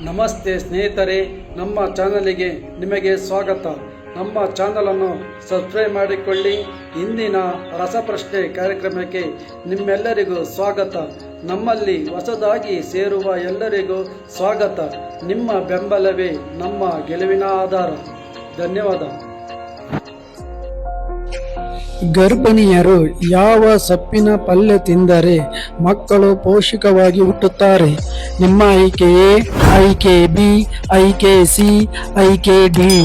ನಮಸ್ತೆ ಸ್ನೇಹಿತರೆ, ನಮ್ಮ ಚಾನಲಿಗೆ ನಿಮಗೆ ಸ್ವಾಗತ. ನಮ್ಮ ಚಾನಲನ್ನು ಸಬ್ಸ್ಕ್ರೈಬ್ ಮಾಡಿಕೊಳ್ಳಿ. ಇಂದಿನ ರಸಪ್ರಶ್ನೆ ಕಾರ್ಯಕ್ರಮಕ್ಕೆ ನಿಮ್ಮೆಲ್ಲರಿಗೂ ಸ್ವಾಗತ. ನಮ್ಮಲ್ಲಿ ಹೊಸದಾಗಿ ಸೇರುವ ಎಲ್ಲರಿಗೂ ಸ್ವಾಗತ. ನಿಮ್ಮ ಬೆಂಬಲವೇ ನಮ್ಮ ಗೆಲುವಿನ ಆಧಾರ. ಧನ್ಯವಾದ. ಗರ್ಭಿಣಿಯರು ಯಾವ ಸೊಪ್ಪಿನ ಪಲ್ಯ ತಿಂದರೆ ಮಕ್ಕಳು ಪೌಷ್ಟಿಕವಾಗಿ ಹುಟ್ಟುತ್ತಾರೆ? ನಿಮ್ಮ ಆಯ್ಕೆ ಎ, ಆಯ್ಕೆ ಬಿ, ಆಯ್ಕೆ ಸಿ, ಆಯ್ಕೆ ಡಿ.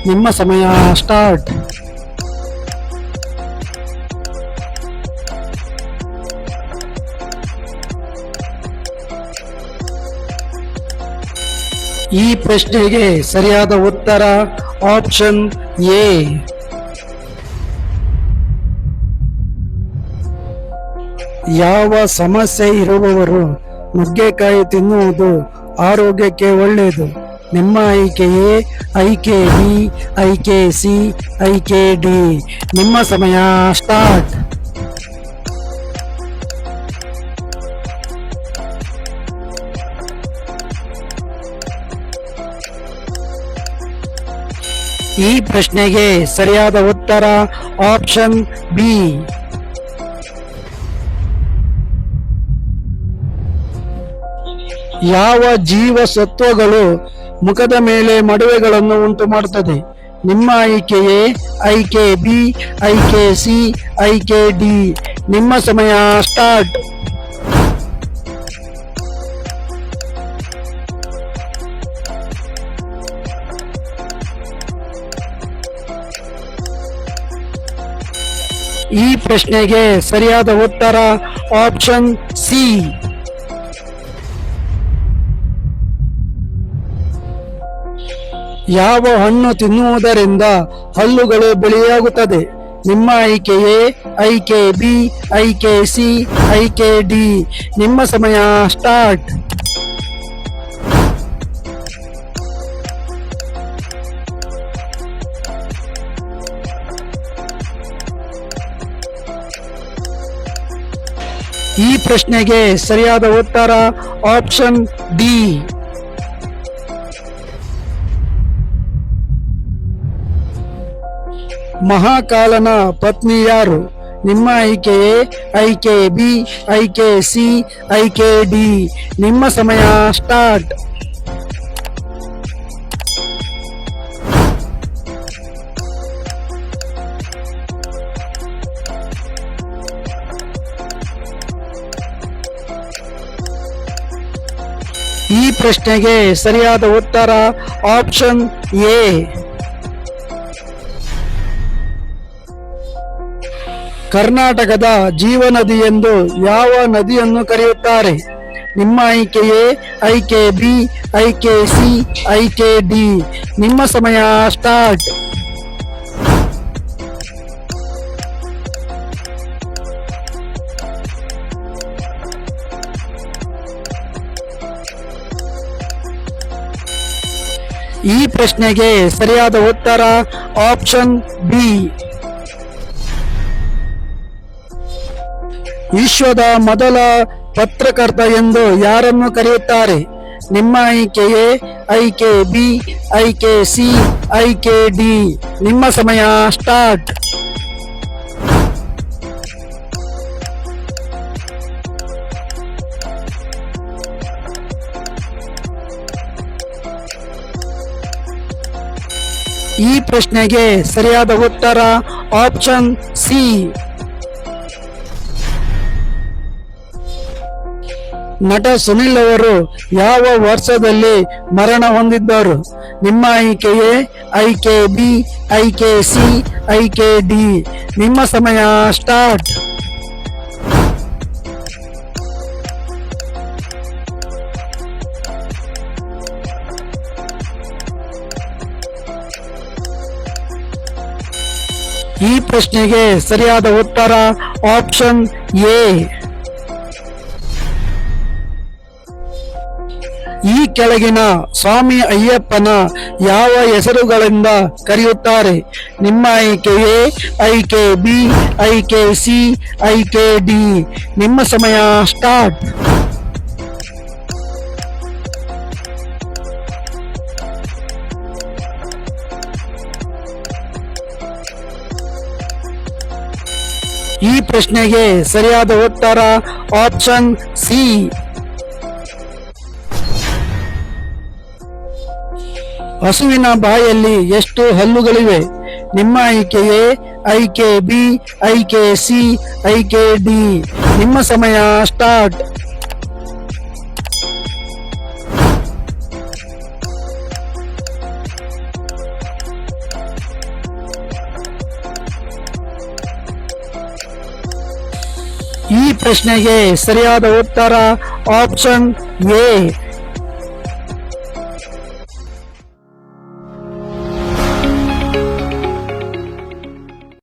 ನಿಮ್ಮ ಸಮಯ ಸ್ಟಾರ್ಟ್. ಈ ಪ್ರಶ್ನೆಗೆ ಸರಿಯಾದ ಉತ್ತರ ಆಪ್ಷನ್ ಎ. ಯಾವ ಸಮಸ್ಯೆ ಇರುವವರು ನುಗ್ಗೆಕಾಯಿ ತಿನ್ನುವುದು ಆರೋಗ್ಯಕ್ಕೆ ಒಳ್ಳೆಯದು? ನಿಮ್ಮ ಆಯ್ಕೆ ಎ, ಆಯ್ಕೆ ಬಿ, ಆಯ್ಕೆ ಸಿ, ಆಯ್ಕೆ ಡಿ. ನಿಮ್ಮ ಸಮಯ ಸ್ಟಾರ್ಟ್. ಈ ಪ್ರಶ್ನೆಗೆ ಸರಿಯಾದ ಉತ್ತರ ಆಪ್ಷನ್ ಬಿ. ಯಾವ ಜೀವಸತ್ವಗಳು ಮುಖದ ಮೇಲೆ ಮಡುವೆಗಳನ್ನು ಉಂಟು ಮಾಡುತ್ತದೆ? ನಿಮ್ಮ ಆಯ್ಕೆ ಎ, ಆಯ್ಕೆ ಬಿ, ಆಯ್ಕೆ ಸಿ, ಆಯ್ಕೆ ಡಿ. ನಿಮ್ಮ ಸಮಯ ಸ್ಟಾರ್ಟ್. ಈ ಪ್ರಶ್ನೆಗೆ ಸರಿಯಾದ ಉತ್ತರ ಆಪ್ಷನ್ ಸಿ. ಯಾವ ಹಣ್ಣು ತಿನ್ನುವುದರಿಂದ ಹಲ್ಲುಗಳು ಬಿಳಿಯಾಗುತ್ತದೆ? ನಿಮ್ಮ ಆಯ್ಕೆ ಎ, ಆಯ್ಕೆ ಬಿ, ಆಯ್ಕೆ ಸಿ, ಆಯ್ಕೆ ಡಿ. ನಿಮ್ಮ ಸಮಯ ಸ್ಟಾರ್ಟ್. ಈ ಪ್ರಶ್ನೆಗೆ ಸರಿಯಾದ ಉತ್ತರ ಆಪ್ಷನ್ ಡಿ. ಮಹಾಕಾಲನ ಪತ್ನಿ ಯಾರು? ನಿಮ್ಮ ಆಯ್ಕೆ ಎ, ಆಯ್ಕೆ ಬಿ, ಆಯ್ಕೆ ಸಿ, ಆಯ್ಕೆ ಡಿ. ನಿಮ್ಮ ಸಮಯ ಸ್ಟಾರ್ಟ್. ಈ ಪ್ರಶ್ನೆಗೆ ಸರಿಯಾದ ಉತ್ತರ ಆಪ್ಷನ್ ಎ. ಕರ್ನಾಟಕದ ಜೀವನದಿ ಎಂದು ಯಾವ ನದಿಯನ್ನು ಕರೆಯುತ್ತಾರೆ? ನಿಮ್ಮ ಆಯ್ಕೆ ಎ, ಆಯ್ಕೆ ಬಿ, ಆಯ್ಕೆ ಸಿ, ಆಯ್ಕೆ ಡಿ. ನಿಮ್ಮ ಸಮಯ ಸ್ಟಾರ್ಟ್. ಈ ಪ್ರಶ್ನೆಗೆ ಸರಿಯಾದ ಉತ್ತರ ಆಪ್ಷನ್ ಬಿ. ವಿಶ್ವದ ಮೊದಲ ಪತ್ರಕರ್ತ ಎಂದು ಯಾರನ್ನು ಕರೆಯುತ್ತಾರೆ? ನಿಮ್ಮ ಆಯ್ಕೆ ಎ, ಆಯ್ಕೆ ಬಿ, ಆಯ್ಕೆ ಸಿ, ಆಯ್ಕೆ ಡಿ. ನಿಮ್ಮ ಸಮಯ ಸ್ಟಾರ್ಟ್. ಈ ಪ್ರಶ್ನೆಗೆ ಸರಿಯಾದ ಉತ್ತರ ಆಪ್ಷನ್ ಸಿ. ನಟ ಸುನಿಲ್ ಅವರು ಯಾವ ವರ್ಷದಲ್ಲಿ ಮರಣ ಹೊಂದಿದ್ದರು? ನಿಮ್ಮ ಆಯ್ಕೆ ಎ, ಆಯ್ಕೆ ಬಿ, ಆಯ್ಕೆ ಸಿ, ಆಯ್ಕೆ ಡಿ. ನಿಮ್ಮ ಸಮಯ ಸ್ಟಾರ್ಟ್. ಈ ಪ್ರಶ್ನೆಗೆ ಸರಿಯಾದ ಉತ್ತರ ಆಪ್ಷನ್ ಎ. ಈ ಕೆಳಗಿನ ಸ್ವಾಮಿ ಅಯ್ಯಪ್ಪನ ಯಾವ ಹೆಸರುಗಳಿಂದ ಕರೆಯುತ್ತಾರೆ? ನಿಮ್ಮ ಆಯ್ಕೆ ಎ, ಆಯ್ಕೆ ಬಿ, ಆಯ್ಕೆ ಸಿ, ಆಯ್ಕೆ ಡಿ. ನಿಮ್ಮ ಸಮಯ ಸ್ಟಾರ್ಟ್. ಈ ಪ್ರಶ್ನೆಗೆ ಸರಿಯಾದ ಉತ್ತರ ಆಪ್ಷನ್ ಸಿ. ಹಸುವಿನ ಬಾಯಲ್ಲಿ ಎಷ್ಟು ಹಲ್ಲುಗಳಿವೆ? ನಿಮ್ಮ ಆಯ್ಕೆ ಎ, ಆಯ್ಕೆ ಬಿ, ಆಯ್ಕೆ ಸಿ, ಆಯ್ಕೆ ಡಿ. ನಿಮ್ಮ ಸಮಯ ಸ್ಟಾರ್ಟ್. ಈ ಪ್ರಶ್ನೆಗೆ ಸರಿಯಾದ ಉತ್ತರ ಆಪ್ಷನ್ ಎ,